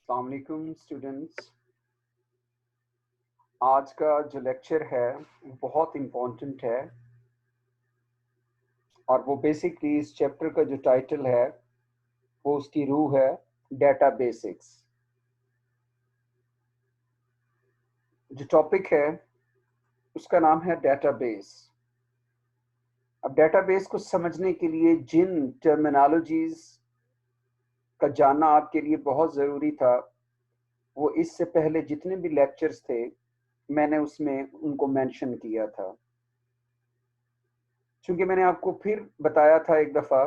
अस्सलाम वालेकुम स्टूडेंट्स। आज का जो लेक्चर है वो बहुत इम्पोर्टेंट है और वो बेसिकली इस चैप्टर का जो टाइटल है वो उसकी रूह है डेटा बेसिक्स। जो टॉपिक है उसका नाम है डेटाबेस। अब डेटाबेस को समझने के लिए जिन टर्मिनोलॉजीज का जानना आपके लिए बहुत ज़रूरी था वो इससे पहले जितने भी लेक्चर्स थे मैंने उसमें उनको मेंशन किया था। चूंकि मैंने आपको फिर बताया था एक दफ़ा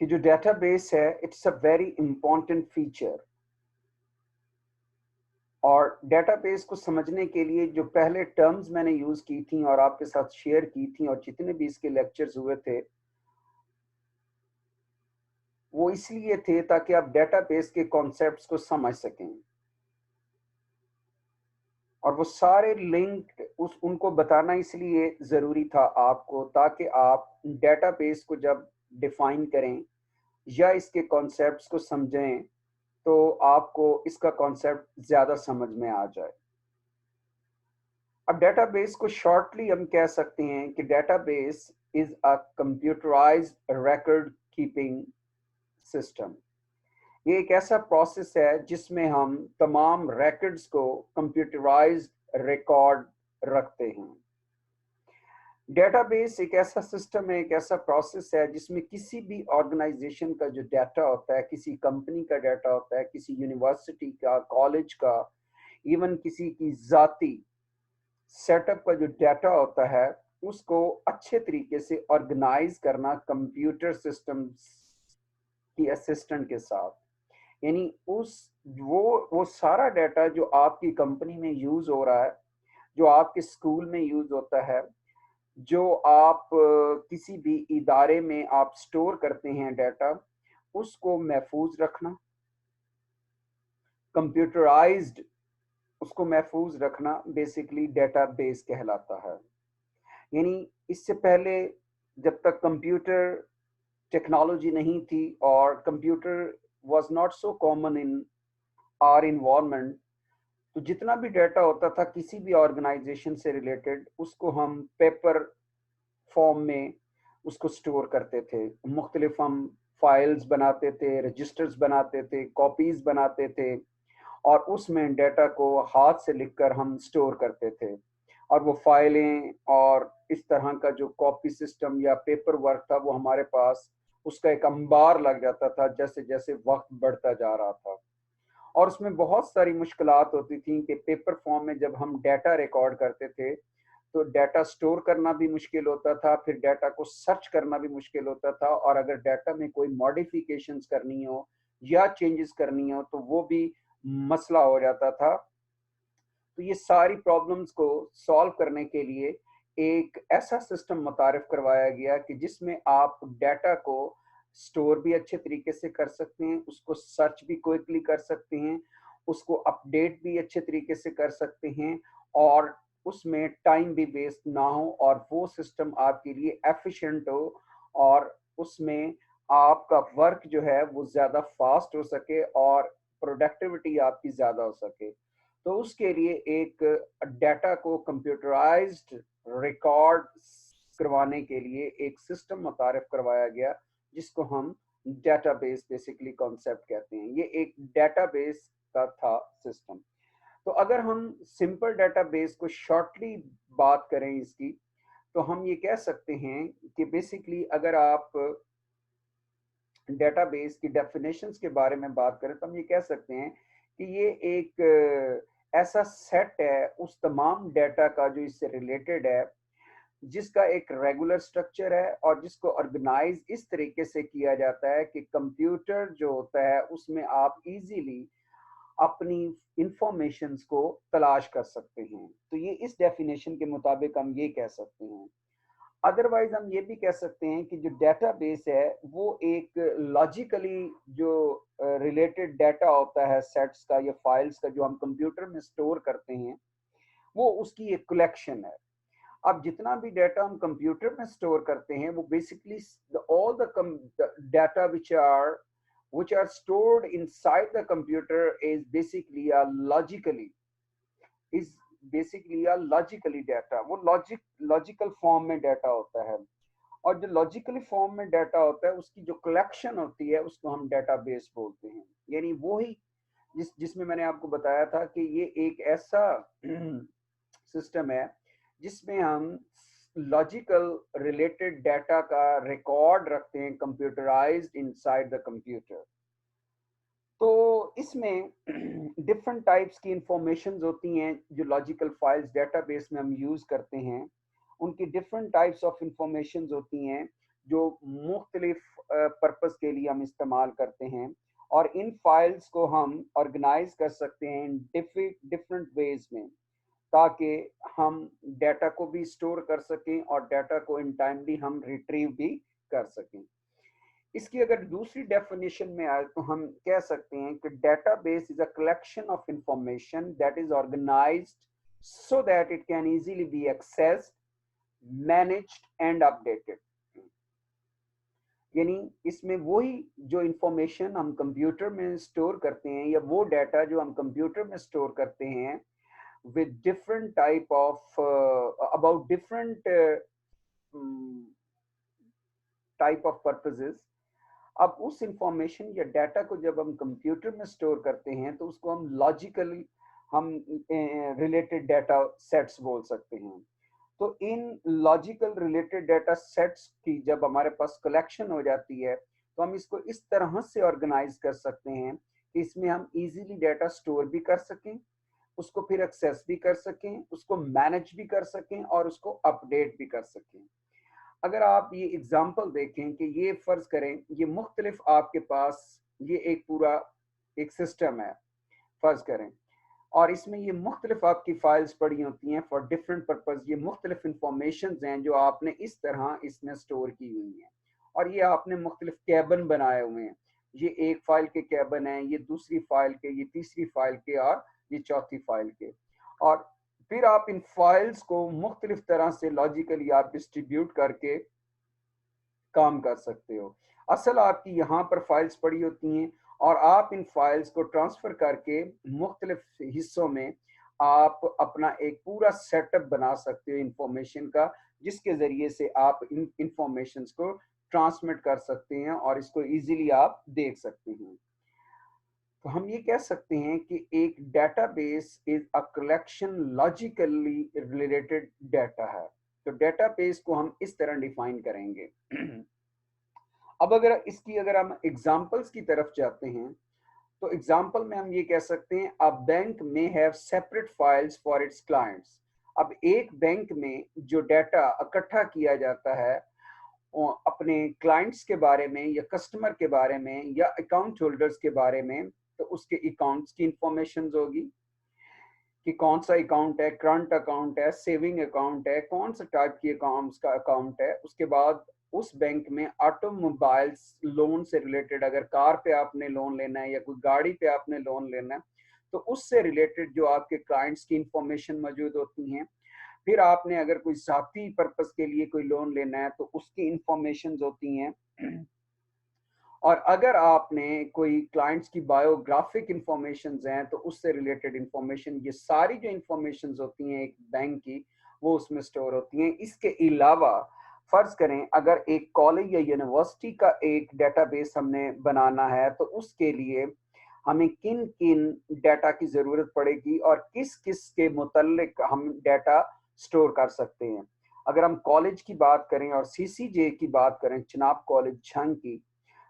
कि जो डेटाबेस है it's a very important feature, और डेटाबेस को समझने के लिए जो पहले टर्म्स मैंने यूज़ की थी और आपके साथ शेयर की थी और जितने भी इसके लेक्चर्स हुए थे वो इसलिए थे ताकि आप डेटाबेस के कॉन्सेप्ट्स को समझ सकें, और वो सारे लिंक उनको बताना इसलिए ज़रूरी था आपको ताकि आप डेटाबेस को जब डिफाइन करें या इसके कॉन्सेप्ट्स को समझें तो आपको इसका कॉन्सेप्ट ज़्यादा समझ में आ जाए। अब डेटाबेस को शॉर्टली हम कह सकते हैं कि database is a computerised record keeping system. ये एक ऐसा प्रोसेस है जिसमें हम तमाम रिकॉर्ड्स को कंप्यूटराइज्ड रिकॉर्ड रखते हैं। डेटाबेस एक ऐसा सिस्टम है, एक ऐसा प्रोसेस है जिसमें किसी भी ऑर्गेनाइजेशन का जो डाटा होता है, किसी कंपनी का डाटा होता है, किसी यूनिवर्सिटी का, कॉलेज का, इवन किसी की ज़ाती सेटअप का जो डाटा होता है उसको अच्छे तरीके से ऑर्गेनाइज करना कंप्यूटर सिस्टम की असिस्टेंट के साथ। यानी उस वो सारा डाटा जो आपकी कंपनी में यूज हो रहा है, जो आपके स्कूल में यूज होता है, जो आप किसी भी इदारे में आप स्टोर करते हैं डाटा, उसको महफूज रखना, कंप्यूटराइज्ड उसको महफूज रखना बेसिकली डेटाबेस कहलाता है। यानी इससे पहले जब तक कंप्यूटर टेक्नोलॉजी नहीं थी और computer was not so common in our environment, तो जितना भी डाटा होता था किसी भी ऑर्गेनाइजेशन से रिलेटेड उसको हम पेपर फॉर्म में उसको स्टोर करते थे। मुख्तलिफ हम फाइल्स बनाते थे, रजिस्टर्स बनाते थे, कॉपीज बनाते थे और उसमें डाटा को हाथ से लिखकर हम स्टोर करते थे। और वो फाइलें और इस तरह का जो कॉपी सिस्टम या पेपर वर्क था वो हमारे पास उसका एक अंबार लग जाता था जैसे जैसे वक्त बढ़ता जा रहा था। और उसमें बहुत सारी मुश्किलात होती थी कि पेपर फॉर्म में जब हम डाटा रिकॉर्ड करते थे तो डाटा स्टोर करना भी मुश्किल होता था, फिर डाटा को सर्च करना भी मुश्किल होता था, और अगर डाटा में कोई मॉडिफिकेशंस करनी हो या चेंजेस करनी हो तो वो भी मसला हो जाता था। तो ये सारी प्रॉब्लम्स को सॉल्व करने के लिए एक ऐसा सिस्टम मुतारिफ करवाया गया कि जिसमें आप डाटा को स्टोर भी अच्छे तरीके से कर सकते हैं, उसको सर्च भी क्विकली कर सकते हैं, उसको अपडेट भी अच्छे तरीके से कर सकते हैं, और उसमें टाइम भी वेस्ट ना हो और वो सिस्टम आपके लिए एफिशिएंट हो, और उसमें आपका वर्क जो है वो ज़्यादा फास्ट हो सके और प्रोडक्टिविटी आपकी ज़्यादा हो सके। तो उसके लिए एक डाटा को कंप्यूटराइज्ड रिकॉर्ड करवाने के लिए एक सिस्टम मुतारिफ करवाया गया जिसको हम डेटाबेस बेसिकली कॉन्सेप्ट कहते हैं। ये एक डेटाबेस का था सिस्टम। तो अगर हम सिंपल डेटाबेस को शॉर्टली बात करें इसकी, तो हम ये कह सकते हैं कि बेसिकली अगर आप डेटाबेस की डेफिनेशंस के बारे में बात करें तो हम ये कह सकते हैं कि ये एक ऐसा सेट है उस तमाम डाटा का जो इससे रिलेटेड है, जिसका एक रेगुलर स्ट्रक्चर है और जिसको ऑर्गेनाइज इस तरीके से किया जाता है कि कंप्यूटर जो होता है उसमें आप इजीली अपनी इंफॉर्मेशंस को तलाश कर सकते हैं। तो ये इस डेफिनेशन के मुताबिक हम ये कह सकते हैं। अदरवाइज हम ये भी कह सकते हैं कि जो डेटाबेस है वो एक लॉजिकली जो रिलेटेड डाटा होता है सेट्स का या फाइल्स का जो हम कंप्यूटर में स्टोर करते हैं वो उसकी एक कलेक्शन है। अब जितना भी डाटा हम कंप्यूटर में स्टोर करते हैं वो basically all the data which are which are stored inside the computer is basically a logically data. वो लॉजिकल फॉर्म में डाटा होता है, और जो लॉजिकली फॉर्म में डाटा होता है उसकी जो कलेक्शन होती है उसको हम डेटाबेस बोलते हैं। यानी वो ही जिसमें मैंने आपको बताया था कि ये एक ऐसा सिस्टम है जिसमें हम लॉजिकल रिलेटेड डाटा का रिकॉर्ड रखते हैं कंप्यूटराइज्ड इनसाइड द कंप्यूटर। तो इसमें डिफरेंट टाइप्स की इंफॉर्मेशंस होती हैं जो लॉजिकल फाइल्स डेटाबेस में हम यूज़ करते हैं। उनकी डिफरेंट टाइप्स ऑफ इंफॉर्मेशंस होती हैं जो मुख्तलिफ पर्पस के लिए हम इस्तेमाल करते हैं, और इन फाइल्स को हम ऑर्गेनाइज कर सकते हैं इन डिफरेंट वेज में, ताकि हम डाटा को भी स्टोर कर सकें और डाटा को इन टाइमली हम रिट्रीव भी कर सकें। इसकी अगर दूसरी डेफिनेशन में आए तो हम कह सकते हैं कि database is a collection of information that is organized so that it can easily be accessed, managed and updated। यानी इसमें वही जो इंफॉर्मेशन हम कंप्यूटर में स्टोर करते हैं या वो डाटा जो हम कंप्यूटर में स्टोर करते हैं with different type of about different type of purposes। अब उस इंफॉर्मेशन या डाटा को जब हम कंप्यूटर में स्टोर करते हैं तो उसको हम लॉजिकली हम रिलेटेड डाटा सेट्स बोल सकते हैं। तो इन लॉजिकल रिलेटेड डाटा सेट्स की जब हमारे पास कलेक्शन हो जाती है तो हम इसको इस तरह से ऑर्गेनाइज कर सकते हैं कि इसमें हम इजीली डाटा स्टोर भी कर सकें, उसको फिर एक्सेस भी कर सकें, उसको मैनेज भी कर सकें और उसको अपडेट भी कर सकें। अगर आप ये एग्जांपल देखें कि ये फर्ज करें ये मुख्तलिफ आपके पास ये एक पूरा एक सिस्टम है फर्ज करें, और इसमें ये मुख्तलिफ आपकी फाइल्स पड़ी होती हैं फॉर डिफरेंट पर्पस। ये मुख्तलिफ इंफॉर्मेशन हैं जो आपने इस तरह इसमें स्टोर की हुई हैं, और ये आपने मुख्तलिफ कैबन बनाए हुए हैं। ये एक फाइल के कैबन हैं, ये दूसरी फाइल के, ये तीसरी फाइल के और ये चौथी फाइल के। और फिर आप इन फाइल्स को मुख्तलिफ तरह से लॉजिकली आप डिस्ट्रीब्यूट करके काम कर सकते हो। असल आपकी यहाँ पर फाइल्स पड़ी होती हैं और आप इन फाइल्स को ट्रांसफ़र करके मुख्तलिफ हिस्सों में आप अपना एक पूरा सेटअप बना सकते हो इंफॉर्मेशन का, जिसके ज़रिए से आप इन इंफॉर्मेशन को ट्रांसमिट कर सकते हैं और इसको इजीली आप देख सकते हैं। तो हम ये कह सकते हैं कि एक database is a collection logically related data है। तो डेटाबेस को हम इस तरह डिफाइन करेंगे। अब अगर हम एग्जांपल्स की तरफ जाते हैं तो एग्जांपल में हम ये कह सकते हैं अ बैंक में have separate files for its clients. अब एक बैंक में जो डाटा इकट्ठा किया जाता है अपने क्लाइंट्स के बारे में या कस्टमर के बारे में या अकाउंट होल्डर्स के बारे में, तो उसके अकाउंट्स की इंफॉर्मेशन होगी कि कौन सा अकाउंट है, करंट अकाउंट है, सेविंग अकाउंट है, कौन सा टाइप की अकाउंट्स का अकाउंट है। उसके बाद उस बैंक में ऑटोमोबाइल्स लोन से रिलेटेड, अगर कार पे आपने लोन लेना है या कोई गाड़ी पे आपने लोन लेना है तो उससे रिलेटेड जो आपके क्लाइंट्स की इंफॉर्मेशन मौजूद होती हैं। फिर आपने अगर कोई साथी पर्पस के लिए कोई लोन लेना है तो उसकी इंफॉर्मेशन होती हैं। और अगर आपने कोई क्लाइंट्स की बायोग्राफिक इंफॉर्मेशन हैं तो उससे रिलेटेड इंफॉर्मेशन, ये सारी जो इंफॉर्मेशन होती हैं एक बैंक की वो उसमें स्टोर होती हैं। इसके अलावा फर्ज करें अगर एक कॉलेज या यूनिवर्सिटी का एक डेटाबेस हमने बनाना है तो उसके लिए हमें किन किन डाटा की ज़रूरत पड़ेगी और किस किस के मुतल्लिक हम डाटा स्टोर कर सकते हैं। अगर हम कॉलेज की बात करें और सीसीजे की बात करें, चिनाब कॉलेज झंग की,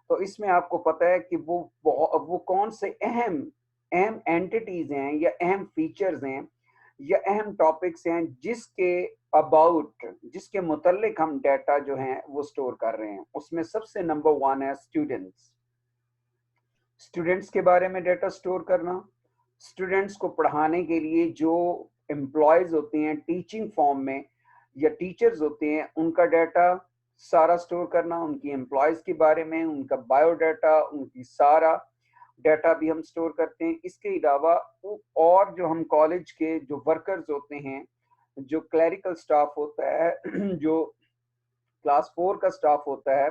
तो इसमें आपको पता है कि वो कौन से अहम अहम एंटिटीज हैं या अहम फीचर्स हैं या अहम टॉपिक्स हैं जिसके मुतल्लिक हम डाटा जो हैं वो स्टोर कर रहे हैं। उसमें सबसे नंबर 1 है स्टूडेंट्स के बारे में डाटा स्टोर करना। स्टूडेंट्स को पढ़ाने के लिए जो एम्प्लॉयज होते हैं टीचिंग फॉर्म में या टीचर्स होते हैं उनका डाटा सारा स्टोर करना, उनकी एम्प्लॉयज के बारे में उनका बायोडाटा, उनकी सारा डाटा भी हम स्टोर करते हैं। इसके अलावा और जो हम कॉलेज के जो वर्कर्स होते हैं, जो क्लरिकल स्टाफ होता है, जो क्लास 4 का स्टाफ होता है,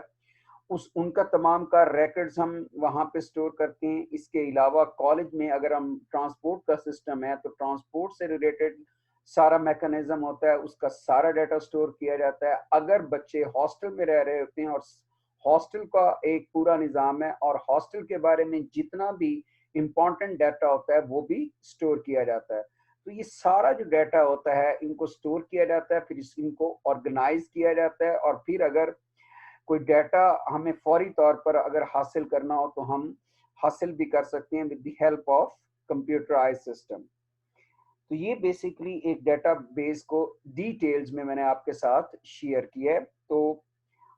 उस उनका तमाम का रिकॉर्ड्स हम वहाँ पे स्टोर करते हैं। इसके अलावा कॉलेज में अगर हम ट्रांसपोर्ट का सिस्टम है तो ट्रांसपोर्ट से रिलेटेड सारा मैकेनिज्म होता है, उसका सारा डाटा स्टोर किया जाता है। अगर बच्चे हॉस्टल में रह रहे होते हैं और हॉस्टल का एक पूरा निज़ाम है और हॉस्टल के बारे में जितना भी इम्पोर्टेंट डाटा होता है वो भी स्टोर किया जाता है। तो ये सारा जो डाटा होता है इनको स्टोर किया जाता है, फिर इनको ऑर्गेनाइज किया जाता है और फिर अगर कोई डाटा हमें फौरी तौर पर अगर हासिल करना हो तो हम हासिल भी कर सकते हैं with the help of computerize system. तो ये बेसिकली एक डाटा बेस को डिटेल्स में मैंने आपके साथ शेयर किया है। तो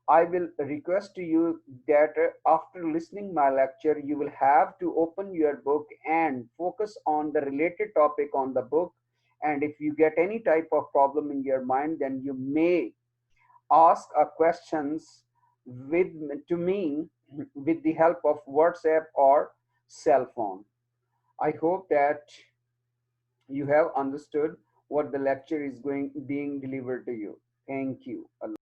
I will request to you that after listening my lecture, you will have to open your book and focus on the related topic on the book. And if you get any type of problem in your mind, then you may ask a questions with to me with the help of WhatsApp or cell phone. I hope that you have understood what the lecture is going being delivered to you. Thank you.